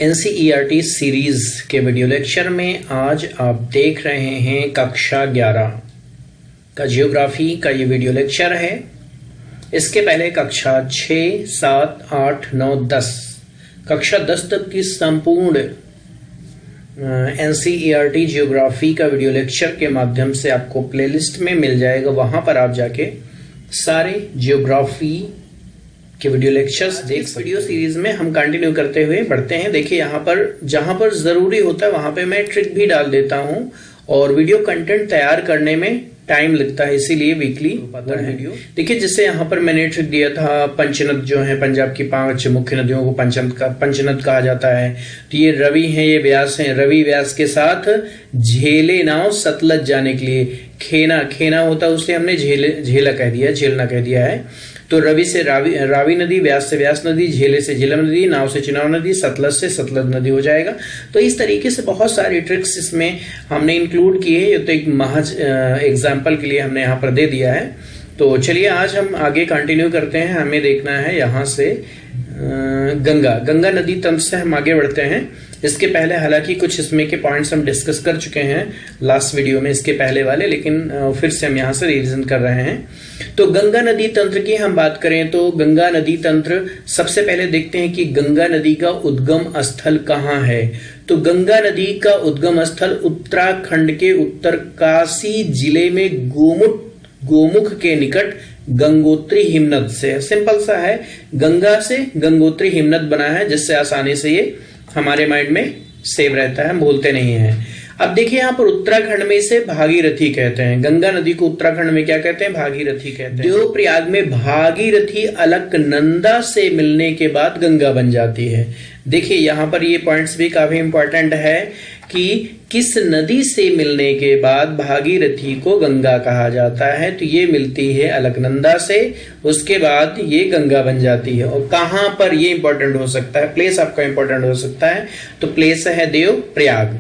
NCERT series के video lecture में आज आप देख रहे हैं कक्षा 11 का जियोग्राफी का ये वीडियो लेक्चर है। इसके पहले कक्षा 6, 7, 8, 9, 10 कक्षा 10 तक की संपूर्ण एनसीईआरटी जियोग्राफी का वीडियो लेक्चर के माध्यम से आपको प्लेलिस्ट में मिल जाएगा। वहां पर आप जाके सारे जियोग्राफी के वीडियो लेक्चर्स देख। इस वीडियो सीरीज में हम कंटिन्यू करते हुए बढ़ते हैं। देखिए यहाँ पर जहां पर जरूरी होता है वहां पे मैं ट्रिक भी डाल देता हूं और वीडियो कंटेंट तैयार करने में टाइम लगता है, इसीलिए वीकली वीडियो। देखिए जैसे यहाँ पर मैंने ट्रिक दिया था, पंचनद जो है पंजाब की 5 मुख्य नदियों को पंचनद कहा जाता है। तो ये रवि है, ये व्यास है। रवि व्यास के साथ झेले नाव सतलज जाने के लिए खेना होता है, उससे हमने झेलना कह दिया है। तो रवि से रावी नदी, व्यास से व्यास नदी, झेले से झेलम नदी, नाव से चिनाव नदी, सतलज से सतलज नदी हो जाएगा। तो इस तरीके से बहुत सारी ट्रिक्स इसमें हमने इंक्लूड किए। ये तो एक महज एग्जाम्पल के लिए हमने यहाँ पर दे दिया है। तो चलिए आज हम आगे कंटिन्यू करते हैं। हमें देखना है यहाँ से गंगा नदी तंत्र से हम आगे बढ़ते हैं। इसके पहले हालांकि कुछ इसमें के पॉइंट्स हम डिस्कस कर चुके हैं लास्ट वीडियो में, इसके पहले वाले, लेकिन फिर से हम यहाँ से रिवीजन कर रहे हैं। तो गंगा नदी तंत्र की हम बात करें तो गंगा नदी तंत्र सबसे पहले देखते हैं कि गंगा नदी का उद्गम स्थल कहाँ है। तो गंगा नदी का उद्गम स्थल उत्तराखंड के उत्तरकाशी जिले में गोमुख के निकट गंगोत्री हिमनद से। सिंपल सा है, गंगा से गंगोत्री हिमनद बना है, जिससे आसानी से ये हमारे माइंड में सेव रहता है, हम भूलते नहीं हैं। अब देखिए यहाँ पर उत्तराखंड में इसे भागीरथी कहते हैं। गंगा नदी को उत्तराखंड में क्या कहते हैं? भागीरथी कहते हैं। देवप्रयाग में भागीरथी अलकनंदा से मिलने के बाद गंगा बन जाती है। देखिए यहाँ पर ये पॉइंट्स भी काफी इंपॉर्टेंट है कि किस नदी से मिलने के बाद भागीरथी को गंगा कहा जाता है। तो ये मिलती है अलकनंदा से, उसके बाद ये गंगा बन जाती है। और कहां पर ये इंपॉर्टेंट हो सकता है, प्लेस आपका इंपॉर्टेंट हो सकता है। तो प्लेस है देवप्रयाग।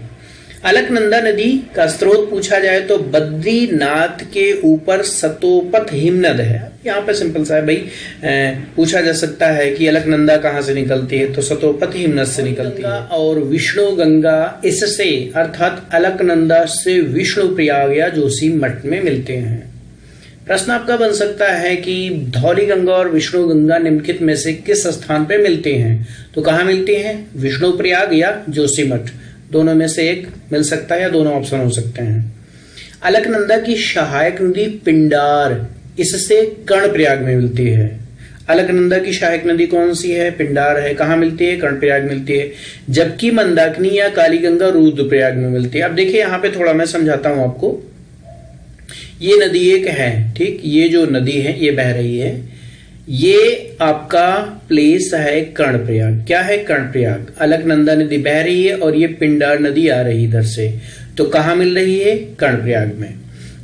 अलकनंदा नदी का स्रोत पूछा जाए तो बद्रीनाथ के ऊपर सतोपथ हिमनद है। यहाँ पे सिंपल सा है भाई, पूछा जा सकता है कि अलकनंदा कहाँ से निकलती है, तो सतोपथ हिमनद से निकलती है। और विष्णु गंगा इससे अर्थात अलकनंदा से विष्णु प्रयाग या जोशीमठ में मिलते हैं। प्रश्न आपका बन सकता है कि धौली गंगा और विष्णु गंगा निम्नलिखित में से किस स्थान पे मिलते हैं? तो कहाँ मिलती हैं? विष्णु प्रयाग या जोशीमठ, दोनों में से एक मिल सकता है या दोनों ऑप्शन हो सकते हैं। अलकनंदा की सहायक नदी पिंडार इससे कर्णप्रयाग में मिलती है। अलकनंदा की सहायक नदी कौन सी है? पिंडार है। कहाँ मिलती है? कर्णप्रयाग मिलती है। जबकि मंदाकिनी या कालीगंगा रुद्रप्रयाग में मिलती है। अब देखिए यहाँ पे थोड़ा मैं समझाता हूं आपको। ये नदी एक है, ठीक, ये जो नदी है ये बह रही है, ये आपका प्लेस है कर्णप्रयाग। क्या है? कर्णप्रयाग। अलकनंदा नदी बह रही है और ये पिंडार नदी आ रही इधर से, तो कहाँ मिल रही है? कर्णप्रयाग में।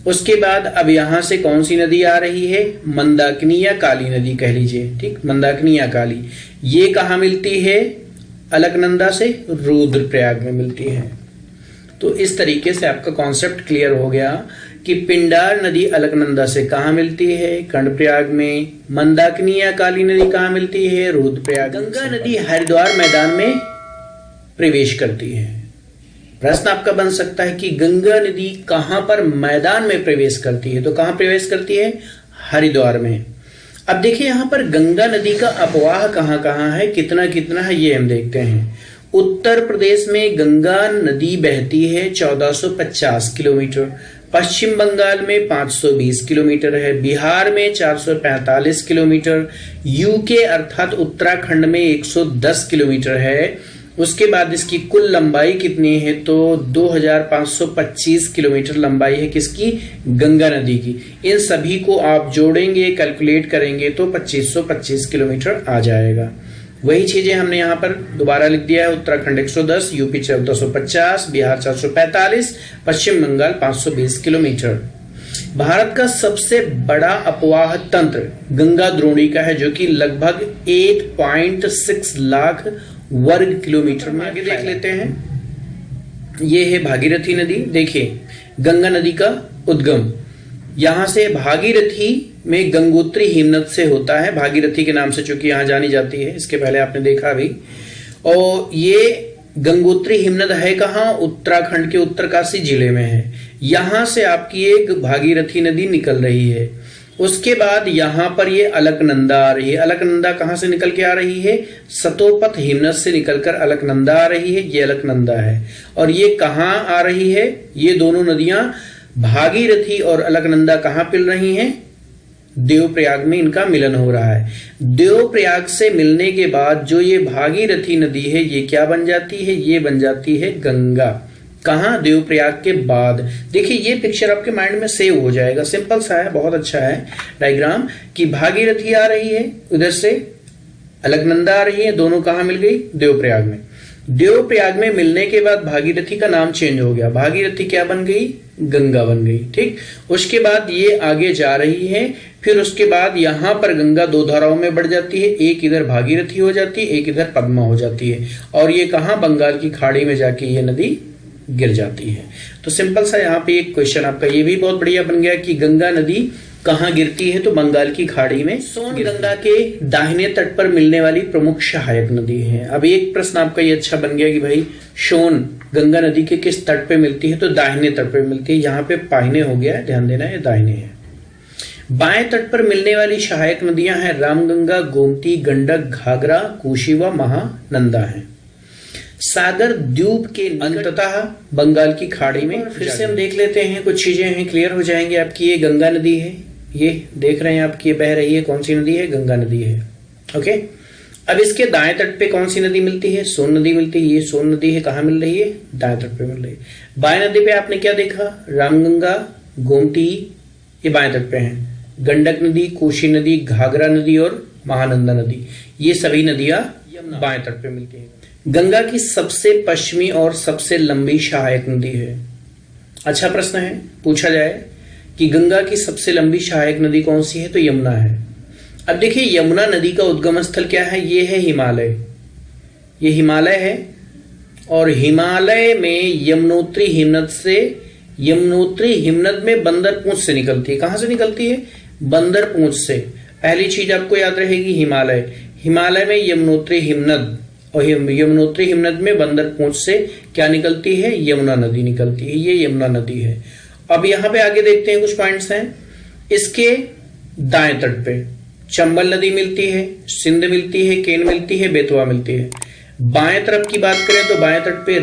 उसके बाद अब यहां से कौन सी नदी आ रही है? मंदाकिनी या काली नदी कह लीजिए, ठीक, मंदाकिनी या काली। ये कहाँ मिलती है? अलकनंदा से रुद्रप्रयाग में मिलती है। तो इस तरीके से आपका कॉन्सेप्ट क्लियर हो गया कि पिंडार नदी अलकनंदा से कहाँ मिलती है? कर्णप्रयाग में। मंदाकिनी या काली नदी कहाँ मिलती है? रुद्रप्रयाग। गंगा नदी हरिद्वार मैदान में प्रवेश करती है। प्रश्न आपका बन सकता है कि गंगा नदी कहां पर मैदान में प्रवेश करती है? तो कहां प्रवेश करती है? हरिद्वार में। अब देखिए यहां पर गंगा नदी का अपवाह कहां कहां है, कितना कितना है, ये हम देखते हैं। उत्तर प्रदेश में गंगा नदी बहती है 1450 किलोमीटर, पश्चिम बंगाल में 520 किलोमीटर है, बिहार में 445 किलोमीटर, यूके अर्थात उत्तराखंड में 110 किलोमीटर है। उसके बाद इसकी कुल लंबाई कितनी है? तो 2525 किलोमीटर लंबाई है किसकी? गंगा नदी की। इन सभी को आप जोड़ेंगे, कैलकुलेट करेंगे तो 2525 किलोमीटर आ जाएगा। वही चीजें हमने यहाँ पर दोबारा लिख दिया है। उत्तराखंड 110, यूपी 1450, बिहार 445, पश्चिम बंगाल 520 किलोमीटर। भारत का सबसे बड़ा अपवाह तंत्र गंगा द्रोणी का है, जो कि लगभग 8.6 लाख वर्ग किलोमीटर में। आगे देख लेते हैं, ये है भागीरथी नदी। देखिए गंगा नदी का उद्गम यहां से भागीरथी में गंगोत्री हिमनद से होता है। भागीरथी के नाम से चूंकि यहां जानी जाती है, इसके पहले आपने देखा भी। और ये गंगोत्री हिमनद है कहाँ? उत्तराखंड के उत्तरकाशी जिले में है। यहां से आपकी एक भागीरथी नदी निकल रही है। उसके बाद यहां पर ये अलकनंदा आ रही है। अलकनंदा कहां से निकल के आ रही है? सतोपथ हिमनद से निकलकर अलकनंदा आ रही है। ये अलकनंदा है। और ये कहां आ रही है? ये दोनों नदियां भागीरथी और अलकनंदा कहां मिल रही हैं? देवप्रयाग में इनका मिलन हो रहा है। देवप्रयाग से मिलने के बाद जो ये भागीरथी नदी है ये क्या बन जाती है? ये बन जाती है गंगा। कहां? देवप्रयाग के बाद। देखिए ये पिक्चर आपके माइंड में सेव हो जाएगा। सिंपल सा है, बहुत अच्छा है डायग्राम कि भागीरथी आ रही है, उधर से अलकनंदा आ रही है, दोनों कहां मिल गई? देवप्रयाग में। देवप्रयाग में मिलने के बाद भागीरथी का नाम चेंज हो गया। भागीरथी क्या बन गई? गंगा बन गई। ठीक, उसके बाद ये आगे जा रही है। फिर उसके बाद यहां पर गंगा दो धाराओं में बढ़ जाती है। एक इधर भागीरथी हो जाती है, एक इधर पद्मा हो जाती है। और ये कहां? बंगाल की खाड़ी में जाके ये नदी गिर जाती है। तो सिंपल सा यहाँ पे एक क्वेश्चन आपका ये भी बहुत बढ़िया बन गया कि गंगा नदी कहाँ गिरती है? तो बंगाल की खाड़ी में। सोन गंगा के दाहिने तट पर मिलने वाली प्रमुख सहायक नदी है। अब एक प्रश्न आपका ये अच्छा बन गया कि भाई सोन गंगा नदी के किस तट पे मिलती है? तो दाहिने तट पे मिलती है। यहाँ पे पाहिने हो गया है, ध्यान देना, ये दाहिने है। बाएं तट पर मिलने वाली सहायक नदियां हैं रामगंगा, गोमती, गंडक, घाघरा, कोशी व महानंदा है। सागर द्वीप के अंततः बंगाल की खाड़ी में। फिर से हम देख लेते हैं, कुछ चीजें हैं क्लियर हो जाएंगे आपकी। ये गंगा नदी है, ये देख रहे हैं आपकी, ये बह रही है। कौन सी नदी है? गंगा नदी है। ओके, अब इसके दाएं तट पे कौन सी नदी मिलती है? सोन नदी मिलती है। ये सोन नदी है, कहां मिल रही है? दाएं तट पे मिल रही है। बाएं नदी पे आपने क्या देखा? रामगंगा, गोमती, ये बाएं तट पे है। गंडक नदी, कोशी नदी, घाघरा नदी और महानंदा नदी, ये सभी नदियां बाएं तट पे मिलती है। गंगा की सबसे पश्चिमी और सबसे लंबी सहायक नदी है। अच्छा प्रश्न है, पूछा जाए कि गंगा की सबसे लंबी सहायक नदी कौन सी है? तो यमुना है। अब देखिए यमुना नदी का उद्गम स्थल क्या है? ये है हिमालय। ये हिमालय है और हिमालय में यमुनोत्री हिमनद से, यमुनोत्री हिमनद में बंदरपूंछ से निकलती है। कहां से निकलती है? बंदरपूंछ से। पहली चीज आपको याद रहेगी हिमालय। हिमालय में यमुनोत्री हिमनद और यमुनोत्री हिमनद में बंदरपूंछ से क्या निकलती है? यमुना नदी निकलती है। ये यमुना नदी है। अब यहां पे आगे देखते हैं, कुछ पॉइंट्स हैं। इसके दाएं तट पे चंबल नदी मिलती है, सिंध मिलती है, केन मिलती है, बेतवा मिलती है। बाएं तरफ की बात करें तो बाएं तट पे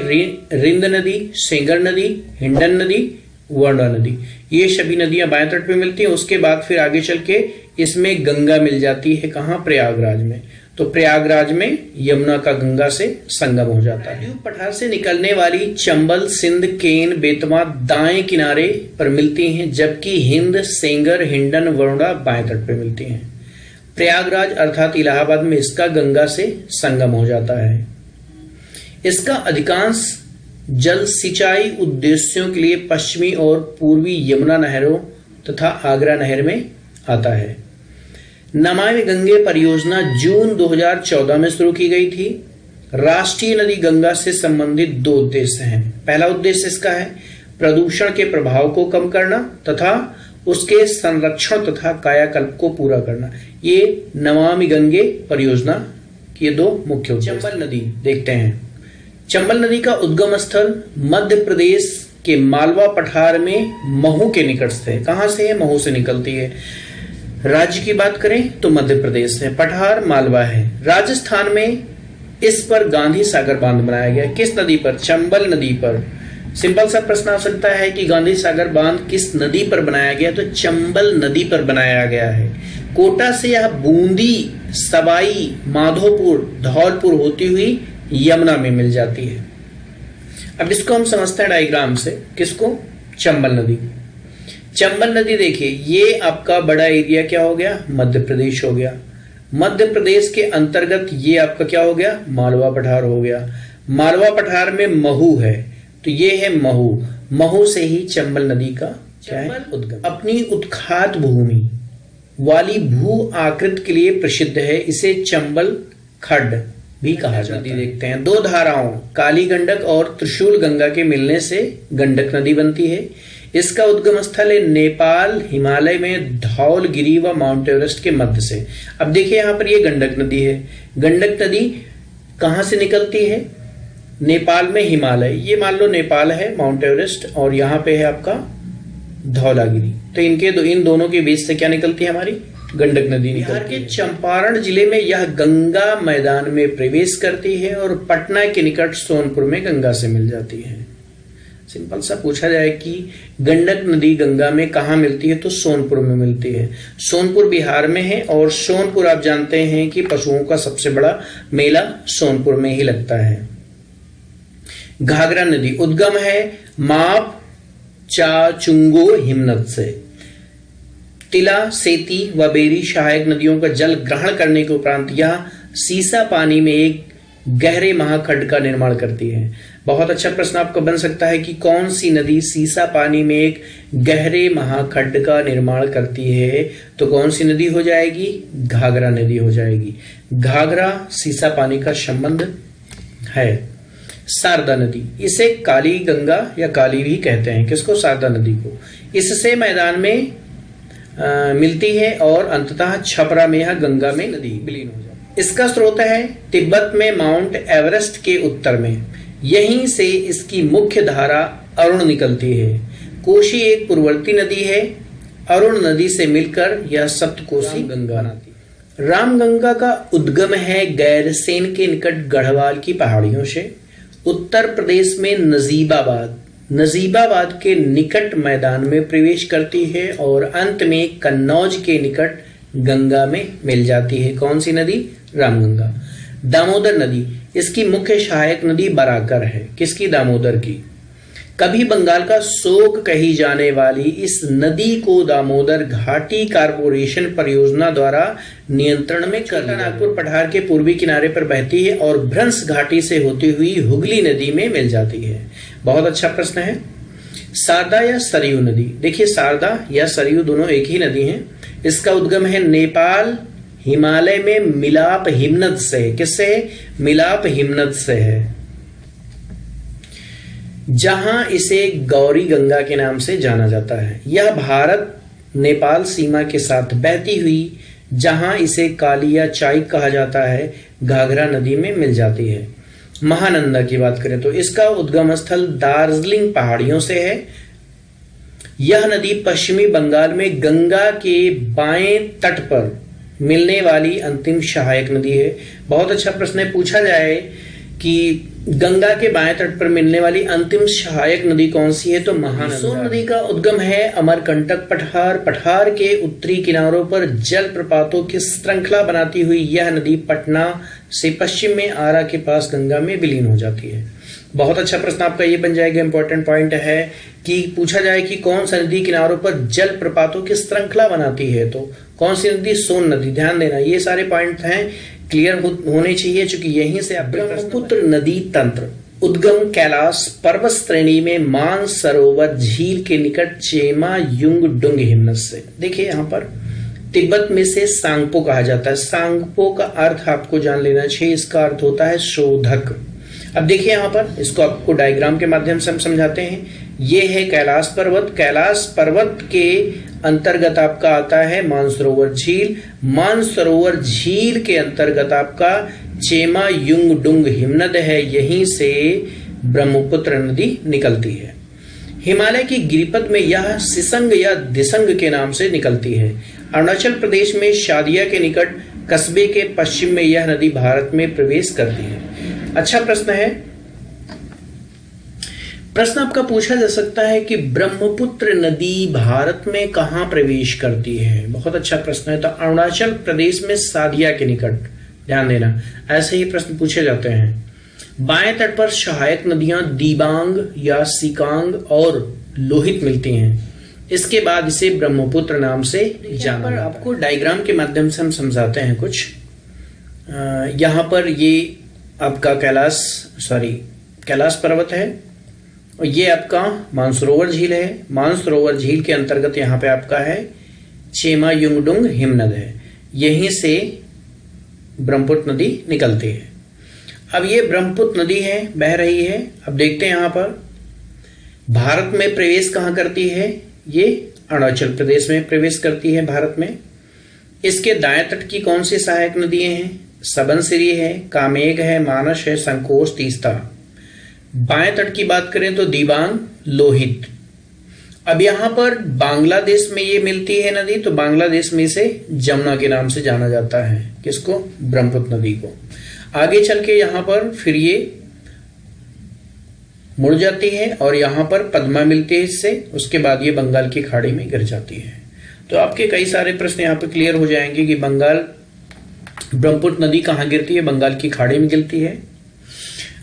रिंद नदी, सेंगर नदी, हिंडन नदी, वर्णा नदी, ये सभी नदियां बाएं तट पे मिलती हैं। उसके बाद फिर आगे चल के इसमें गंगा मिल जाती है। कहां? प्रयागराज में। तो प्रयागराज में यमुना का गंगा से संगम हो जाता है। द्वीप पठार से निकलने वाली चंबल, सिंध, केन, बेतवा दाएं किनारे पर मिलती हैं, जबकि हिंद, सेंगर, हिंडन, वरुणा बाएं तट पे मिलती हैं। प्रयागराज अर्थात इलाहाबाद में इसका गंगा से संगम हो जाता है। इसका अधिकांश जल सिंचाई उद्देश्यों के लिए पश्चिमी और पूर्वी यमुना नहरों तथा आगरा नहर में आता है। नमामि गंगे परियोजना जून 2014 में शुरू की गई थी। राष्ट्रीय नदी गंगा से संबंधित दो उद्देश्य हैं। पहला उद्देश्य इसका है प्रदूषण के प्रभाव को कम करना तथा उसके संरक्षण तथा कायाकल्प को पूरा करना। ये नमामि गंगे परियोजना के दो मुख्य उद्देश्य। चंबल नदी देखते हैं। चंबल नदी का उद्गम स्थल मध्य प्रदेश के मालवा पठार में महू के निकट से। कहां से है? महू से निकलती है। राज्य की बात करें तो मध्य प्रदेश है, पठार मालवा है। राजस्थान में इस पर गांधी सागर बांध बनाया गया। किस नदी पर? चंबल नदी पर। सिंपल सा प्रश्न आ सकता है कि गांधी सागर बांध किस नदी पर बनाया गया? तो चंबल नदी पर बनाया गया है। कोटा से यह बूंदी, सवाई माधोपुर, धौलपुर होती हुई यमुना में मिल जाती है। अब इसको हम समझते हैं डायग्राम से। किसको? चंबल नदी। चंबल नदी देखिए, ये आपका बड़ा एरिया क्या हो गया? मध्य प्रदेश हो गया। मध्य प्रदेश के अंतर्गत ये आपका क्या हो गया? मालवा पठार हो गया। मालवा पठार में महू है, तो ये है महू। महू से ही चंबल नदी का क्या है? उद्गम। अपनी उत्खात भूमि वाली भू आकृति के लिए प्रसिद्ध है। इसे चंबल खड्ड भी कहा जाता है। देखते हैं, दो धाराओं काली गंडक और त्रिशूल गंगा के मिलने से गंडक नदी बनती है। इसका उद्गम स्थल है नेपाल हिमालय में धौलगिरी व माउंट एवरेस्ट के मध्य से। अब देखिए यहाँ पर ये गंडक नदी है। गंडक नदी कहां से निकलती है? नेपाल में हिमालय, ये मान लो नेपाल है, माउंट एवरेस्ट, और यहाँ पे है आपका धौलागिरी। तो इन दोनों के बीच से क्या निकलती है? हमारी गंडक नदी निकलती है। बिहार के चंपारण जिले में यह गंगा मैदान में प्रवेश करती है और पटना के निकट सोनपुर में गंगा से मिल जाती है। सिंपल सा पूछा जाए कि गंडक नदी गंगा में कहां मिलती है, तो सोनपुर में मिलती है। सोनपुर बिहार में है, और सोनपुर आप जानते हैं कि पशुओं का सबसे बड़ा मेला सोनपुर में ही लगता है। घाघरा नदी उद्गम है माप चाचुंगो हिमनद से। तिला, सेती व बेरी सहायक नदियों का जल ग्रहण करने के उपरांत यह सीसा पानी में एक गहरे महाखंड का निर्माण करती है। बहुत अच्छा प्रश्न आपका बन सकता है कि कौन सी नदी सीसा पानी में एक गहरे महाखंड का निर्माण करती है, तो कौन सी नदी हो जाएगी? घाघरा नदी हो जाएगी। घाघरा सीसा पानी का संबंध है। शारदा नदी, इसे काली गंगा या काली भी कहते हैं, किसको? शारदा नदी को। इससे मैदान में मिलती है और अंततः छपरा में यह गंगा में नदी विलीन हो जाती है। इसका स्रोत है तिब्बत में माउंट एवरेस्ट के उत्तर में। यहीं से इसकी मुख्य धारा अरुण निकलती है। कोशी एक पूर्ववर्ती नदी है। अरुण नदी से मिलकर यह सप्तकोशी गंगा बनाती है। रामगंगा का उद्गम है गैरसेन के निकट गढ़वाल की पहाड़ियों से। उत्तर प्रदेश में नजीबाबाद के निकट मैदान में प्रवेश करती है और अंत में कन्नौज के निकट गंगा में मिल जाती है। कौन सी नदी? रामगंगा। दामोदर नदी, इसकी मुख्य सहायक नदी बराकर है। किसकी? दामोदर की। कभी बंगाल का शोक कही जाने वाली इस नदी को दामोदर घाटी कारपोरेशन परियोजना द्वारा नियंत्रण में कर नागपुर पठार के पूर्वी किनारे पर बहती है और भ्रंश घाटी से होती हुई हुगली नदी में मिल जाती है। बहुत अच्छा प्रश्न है। शारदा या सरयू नदी, देखिए शारदा या सरयू दोनों एक ही नदी हैं। इसका उद्गम है नेपाल हिमालय में मिलाप हिमनद से। किससे? मिलाप हिमनद से है, जहां इसे गौरी गंगा के नाम से जाना जाता है। यह भारत नेपाल सीमा के साथ बहती हुई, जहां इसे काली या चाइक कहा जाता है, घाघरा नदी में मिल जाती है। महानंदा की बात करें तो इसका उद्गम स्थल दार्जिलिंग पहाड़ियों से है। यह नदी पश्चिमी बंगाल में गंगा के बाएं तट पर मिलने वाली अंतिम सहायक नदी है। बहुत अच्छा प्रश्न है, पूछा जाए कि गंगा के बाएं तट पर मिलने वाली अंतिम सहायक नदी कौन सी है, तो महानंदा। सोन नदी का उद्गम है अमरकंटक पठार। पठार के उत्तरी किनारों पर जल प्रपातों की श्रृंखला बनाती हुई यह नदी पटना से पश्चिम में आरा के पास गंगा में विलीन हो जाती है। बहुत अच्छा प्रश्न आपका ये बन जाएगा। इंपॉर्टेंट पॉइंट है कि पूछा जाए कि कौन सा नदी किनारों पर जल प्रपातों की श्रृंखला बनाती है, तो कौन सी नदी? सोन नदी। ध्यान देना, ये सारे पॉइंट हैं, क्लियर होने चाहिए, चूंकि यहीं से ब्रह्मपुत्र नदी तंत्र उद्गम कैलाश पर्वत श्रेणी में मानसरोवर झील के निकट चेमा युंगडुंग हिमनद से। देखिए यहाँ पर तिब्बत में से सांगपो कहा जाता है। सांगपो का अर्थ आपको जान लेना चाहिए, इसका अर्थ होता है शोधक। अब देखिए यहाँ पर इसको आपको डायग्राम के माध्यम से हम समझाते हैं। ये है कैलाश पर्वत। कैलाश पर्वत के अंतर्गत आपका आता है मानसरोवर झील। मानसरोवर झील के अंतर्गत आपका चेमा युंगडुंग हिमनद है। यहीं से ब्रह्मपुत्र नदी निकलती है। हिमालय की गिरिपथ में यह सिसंग या दिसंग के नाम से निकलती है। अरुणाचल प्रदेश में शादिया के निकट कस्बे के पश्चिम में यह नदी भारत में प्रवेश करती है। अच्छा प्रश्न है। प्रश्न आपका पूछा जा सकता है कि ब्रह्मपुत्र नदी भारत में कहां प्रवेश करती है। बहुत अच्छा प्रश्न है। तो अरुणाचल प्रदेश में सादिया के निकट, ध्यान देना, ऐसे ही प्रश्न पूछे जाते हैं। बाएं तट पर सहायक नदियां दीबांग या सिकांग और लोहित मिलती हैं। इसके बाद इसे ब्रह्मपुत्र नाम से जाना जाता है। आपको डायग्राम के माध्यम से हम समझाते हैं कुछ। यहां पर ये आपका कैलाश पर्वत है और ये आपका मानसरोवर झील है। मानसरोवर झील के अंतर्गत यहाँ पे आपका है चेमा युंगडुंग हिमनद है। यहीं से ब्रह्मपुत्र नदी निकलती है। अब ये ब्रह्मपुत्र नदी है, बह रही है। अब देखते हैं यहाँ पर भारत में प्रवेश कहाँ करती है। ये अरुणाचल प्रदेश में प्रवेश करती है भारत में। इसके दाएं तट की कौन सी सहायक नदियां हैं? सबनसिरी है, कामेग है, मानस है, संकोच, तीस्ता। बाएं तट की बात करें तो दीबांग, लोहित। अब यहां पर बांग्लादेश में ये मिलती है नदी, तो बांग्लादेश में इसे जमुना के नाम से जाना जाता है। किसको? ब्रह्मपुत्र नदी को। आगे चल के यहां पर फिर ये मुड़ जाती है और यहां पर पद्मा मिलती है इससे, उसके बाद ये बंगाल की खाड़ी में गिर जाती है। तो आपके कई सारे प्रश्न यहाँ पे क्लियर हो जाएंगे कि ब्रह्मपुत्र नदी कहाँ गिरती है? बंगाल की खाड़ी में गिरती है।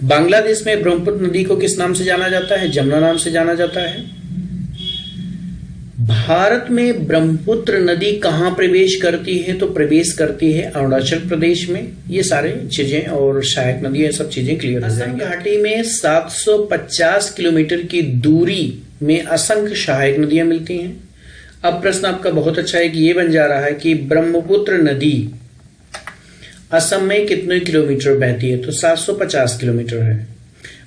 बांग्लादेश में ब्रह्मपुत्र नदी को किस नाम से जाना जाता है? जमुना नाम से जाना जाता है। भारत में ब्रह्मपुत्र नदी कहाँ प्रवेश करती है? तो प्रवेश करती है अरुणाचल प्रदेश में। ये सारे चीजें और सहायक नदियां, सब चीजें क्लियर हो जाएंगी। घाटी में 750 किलोमीटर की दूरी में असंख्य सहायक नदियां मिलती हैं। अब प्रश्न आपका बहुत अच्छा है कि ये बन जा रहा है कि ब्रह्मपुत्र नदी असम में कितने किलोमीटर बहती है? तो 750 किलोमीटर है।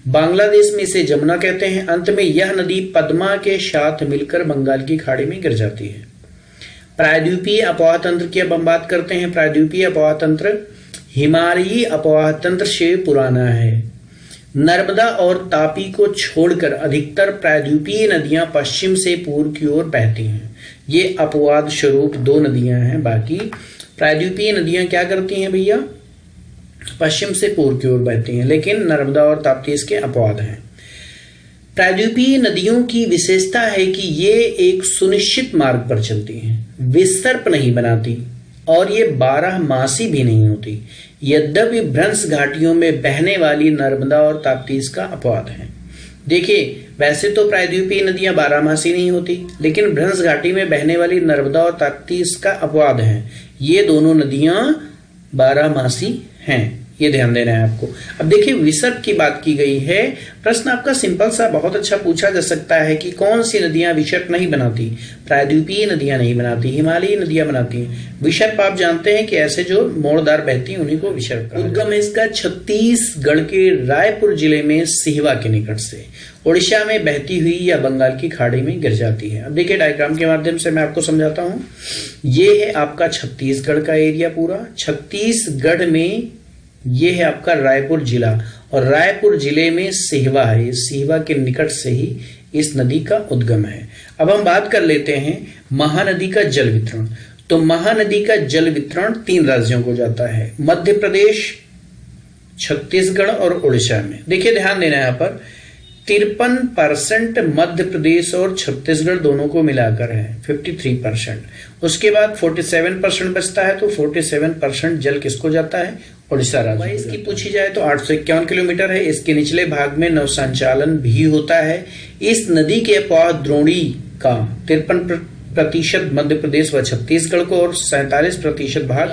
बांग्लादेश में इसे जमुना कहते हैं। अंत में यह नदी पद्मा के साथ मिलकर बंगाल की खाड़ी में गिर जाती है। प्रायद्वीपीय अपवाह तंत्र की अब हम बात करते हैं। प्रायद्वीपीय अपवाह तंत्र हिमालयी अपवाह तंत्र से पुराना है। नर्मदा और तापी को छोड़कर अधिकतर प्रायद्वीपीय नदियां पश्चिम से पूर्व की ओर बहती हैं। ये अपवाद स्वरूप 2 नदियां हैं, बाकी प्रायद्वीपीय नदियां क्या करती हैं भैया? पश्चिम से पूर्व की ओर बहती हैं, लेकिन नर्मदा और ताप्ती इसके अपवाद हैं। प्रायद्वीपीय नदियों की विशेषता है कि ये एक सुनिश्चित मार्ग पर चलती हैं, विसर्प नहीं बनाती और ये 12 मासी भी नहीं होती। यद्यपि भ्रंश घाटियों में बहने वाली नर्मदा और ताप्ती इसका अपवाद है। देखिए, वैसे तो प्रायद्वीपीय नदियां 12 मासी नहीं होती, लेकिन भ्रंश घाटी में बहने वाली नर्मदा और ताप्ती इसका अपवाद है। ये दोनों नदियां 12 मासी हैं, ये ध्यान देना है आपको। अब देखिए, विसर्प की बात की गई है। प्रश्न आपका सिंपल सा बहुत अच्छा पूछा जा सकता है कि कौन सी नदियां विसर्प नहीं बनाती? प्रायद्वीपीय नदियां नहीं बनाती, हिमालयी नदियां बनाती हैं। विसर्प आप जानते हैं कि ऐसे जो मोड़दार बहती हैं उन्हीं को विसर्प कहा। उद्गम है इसका छत्तीसगढ़ के रायपुर जिले में सिहवा के निकट से उड़ीसा में बहती हुई या बंगाल की खाड़ी में गिर जाती है। अब देखिए, डायग्राम के माध्यम से मैं आपको समझाता हूं। ये है आपका छत्तीसगढ़ का एरिया पूरा। छत्तीसगढ़ में ये है आपका रायपुर जिला और रायपुर जिले में सिहवा है। सिहवा के निकट से ही इस नदी का उद्गम है। अब हम बात कर लेते हैं महानदी का जल वितरण। तो महानदी का जल वितरण 3 राज्यों को जाता है, मध्य प्रदेश, छत्तीसगढ़ और उड़ीसा में। देखिए, ध्यान देना है यहाँ पर 53% मध्य प्रदेश और छत्तीसगढ़ दोनों को मिलाकर है, 53%। उसके बाद 47% बचता है, तो 47% जल किसको जाता है? उड़ीसा राज्य। इसकी पूछी जाए तो 851 किलोमीटर है। इसके निचले भाग में नौ संचालन भी होता है। इस नदी के अपवाह द्रोणी का 53% मध्य प्रदेश व छत्तीसगढ़ को और 47% भाग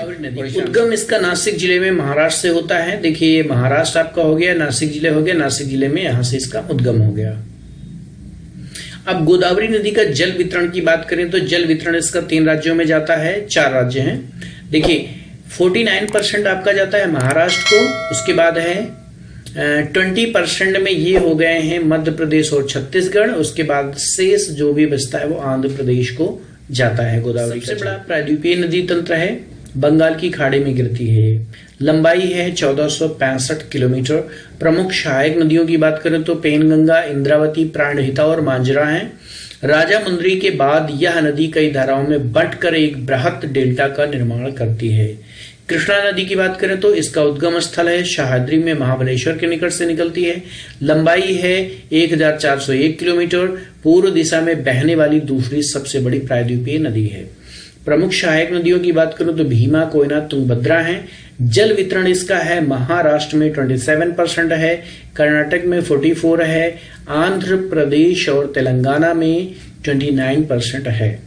उद्गम इसका नासिक जिले में महाराष्ट्र से होता है। देखिए, ये महाराष्ट्र आपका हो गया, नासिक जिले हो गया, नासिक जिले में यहां से इसका उद्गम हो गया। अब गोदावरी नदी का जल वितरण की बात करें तो जल वितरण इसका 3 राज्यों में जाता है, 4 राज्य हैं। देखिए, 49% आपका जाता है महाराष्ट्र को, उसके बाद है 20% में ये हो गए हैं मध्य प्रदेश और छत्तीसगढ़, उसके बाद शेष जो भी बचता है वो आंध्र प्रदेश को जाता है। गोदावरी सबसे बड़ा प्रायद्वीपीय नदी तंत्र है, बंगाल की खाड़ी में गिरती है। लंबाई है 1465 किलोमीटर। प्रमुख सहायक नदियों की बात करें तो पेनगंगा, इंद्रावती, प्राणहिता और मांजरा है। राजामुंदरी के बाद यह नदी कई धाराओं में बंटकर एक बृहत डेल्टा का निर्माण करती है। कृष्णा नदी की बात करें तो इसका उद्गम स्थल है सह्याद्री में महाबलेश्वर के निकट से निकलती है। लंबाई है 1401 किलोमीटर। पूर्व दिशा में बहने वाली दूसरी सबसे बड़ी प्रायद्वीपीय नदी है। प्रमुख सहायक नदियों की बात करूं तो भीमा, कोयना, तुंगभद्रा है। जल वितरण इसका है महाराष्ट्र में 27% है, कर्नाटक में 44 है, आंध्र प्रदेश और तेलंगाना में 29% है।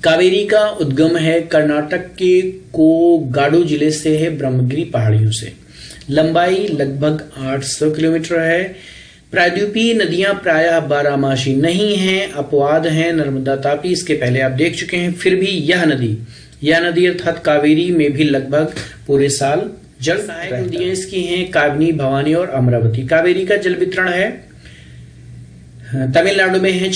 कावेरी का उद्गम है कर्नाटक के कोगाडू जिले से है, ब्रह्मगिरी पहाड़ियों से। लंबाई लगभग 800 किलोमीटर है। प्रायद्वीपीय नदियां प्रायः 12 मासी नहीं हैं, अपवाद हैं नर्मदा, तापी, इसके पहले आप देख चुके हैं। फिर भी यह नदी अर्थात कावेरी में भी लगभग पूरे साल जल सहायक नदियां इसकी हैं काबिनी, भवानी और अमरावती। कावेरी का जल वितरण है तमिलनाडु में है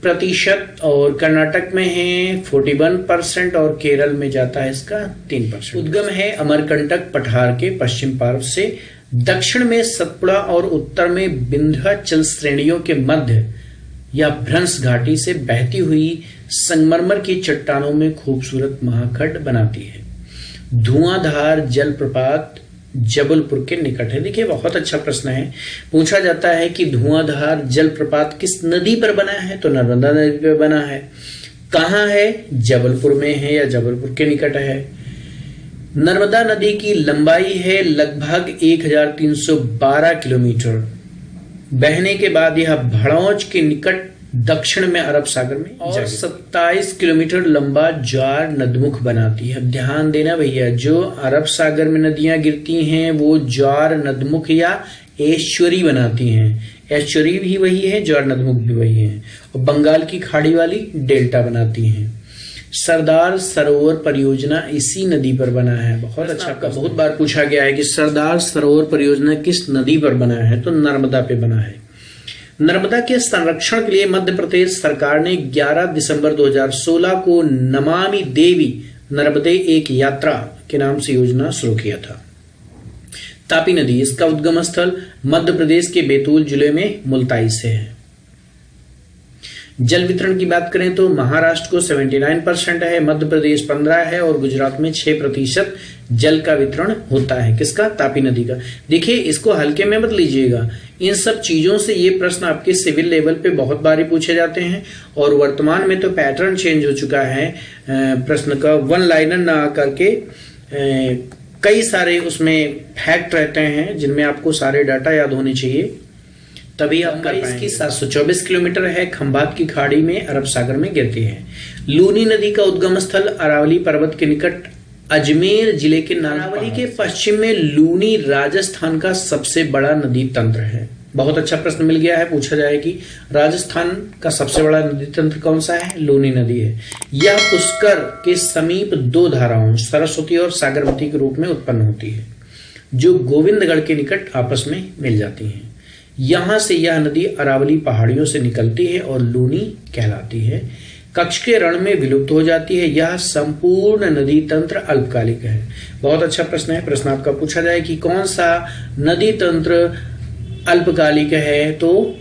प्रतिशत और कर्नाटक में है 41% और केरल में जाता है इसका 3%। उद्गम है अमरकंटक पठार के पश्चिम पार्व से, दक्षिण में सतपुड़ा और उत्तर में विंध्याचल श्रेणियों के मध्य या भ्रंश घाटी से बहती हुई संगमरमर की चट्टानों में खूबसूरत महाखंड बनाती है। धुआंधार जलप्रपात जबलपुर के निकट है। देखिए बहुत अच्छा प्रश्न है, पूछा जाता है कि धुआंधार जलप्रपात किस नदी पर बना है, तो नर्मदा नदी पर बना है। कहाँ है, जबलपुर में है या जबलपुर के निकट है। नर्मदा नदी की लंबाई है लगभग 1312 किलोमीटर। बहने के बाद यह भड़ौच के निकट दक्षिण में अरब सागर में और 27 किलोमीटर लंबा ज्वार नदमुख बनाती है। ध्यान देना भैया, जो अरब सागर में नदियां गिरती हैं वो ज्वार नदमुख या एश्वरी बनाती हैं। एश्वरी भी वही है, ज्वार नदमुख भी वही है, और बंगाल की खाड़ी वाली डेल्टा बनाती हैं। सरदार सरोवर परियोजना इसी नदी पर बना है। बहुत अच्छा, बहुत बार पूछा गया है कि सरदार सरोवर परियोजना किस नदी पर बना है, तो नर्मदा पे बना है। नर्मदा के संरक्षण के लिए मध्य प्रदेश सरकार ने 11 दिसंबर 2016 को नमामि देवी नर्मदे एक यात्रा के नाम से योजना शुरू किया था। तापी नदी, इसका उद्गम स्थल मध्य प्रदेश के बैतूल जिले में मुल्ताई से है। जल वितरण की बात करें तो महाराष्ट्र को 79% है, मध्य प्रदेश 15 है और गुजरात में 6% जल का वितरण होता है। किसका, तापी नदी का। देखिए इसको हल्के में मत लीजिएगा, इन सब चीजों से ये प्रश्न आपके सिविल लेवल पे बहुत बार पूछे जाते हैं और वर्तमान में तो पैटर्न चेंज हो चुका है प्रश्न का। वन लाइनर ना करके कई सारे उसमें फैक्ट रहते हैं जिनमें आपको सारे डाटा याद होने चाहिए, तभी आप कर पाएंगे। इसकी 724 किलोमीटर है, खंभात की खाड़ी में अरब सागर में गिरती है। लूनी नदी का उद्गम स्थल अरावली पर्वत के निकट अजमेर जिले के अरावली के पश्चिम में लूनी राजस्थान का सबसे बड़ा नदी तंत्र है। बहुत अच्छा प्रश्न मिल गया है, पूछा जाए कि राजस्थान का सबसे बड़ा नदी तंत्र कौन सा है, लूनी नदी है। यह पुष्कर के समीप दो धाराओं सरस्वती और सागरमती के रूप में उत्पन्न होती है, जो गोविंदगढ़ के निकट आपस में मिल जाती है। यहां से यह नदी अरावली पहाड़ियों से निकलती है और लूनी कहलाती है। कच्छ के रण में विलुप्त हो जाती है। यह संपूर्ण नदी तंत्र अल्पकालिक है। बहुत अच्छा प्रश्न है, प्रश्न आपका पूछा जाए कि कौन सा नदी तंत्र अल्पकालिक है, तो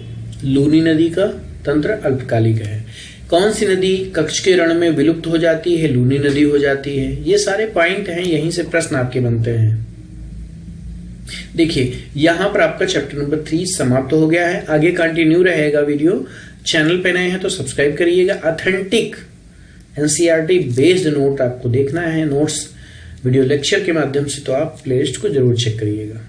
लूनी नदी का तंत्र अल्पकालिक है। कौन सी नदी कच्छ के रण में विलुप्त हो जाती है, लूनी नदी हो जाती है। ये सारे पॉइंट हैं, यहीं से प्रश्न आपके बनते हैं। देखिए यहां पर आपका चैप्टर नंबर 3 समाप्त हो गया है। आगे कंटिन्यू रहेगा वीडियो। चैनल पे नए हैं तो सब्सक्राइब करिएगा। ऑथेंटिक एनसीईआरटी बेस्ड नोट आपको देखना है, नोट्स वीडियो लेक्चर के माध्यम से, तो आप प्लेलिस्ट को जरूर चेक करिएगा।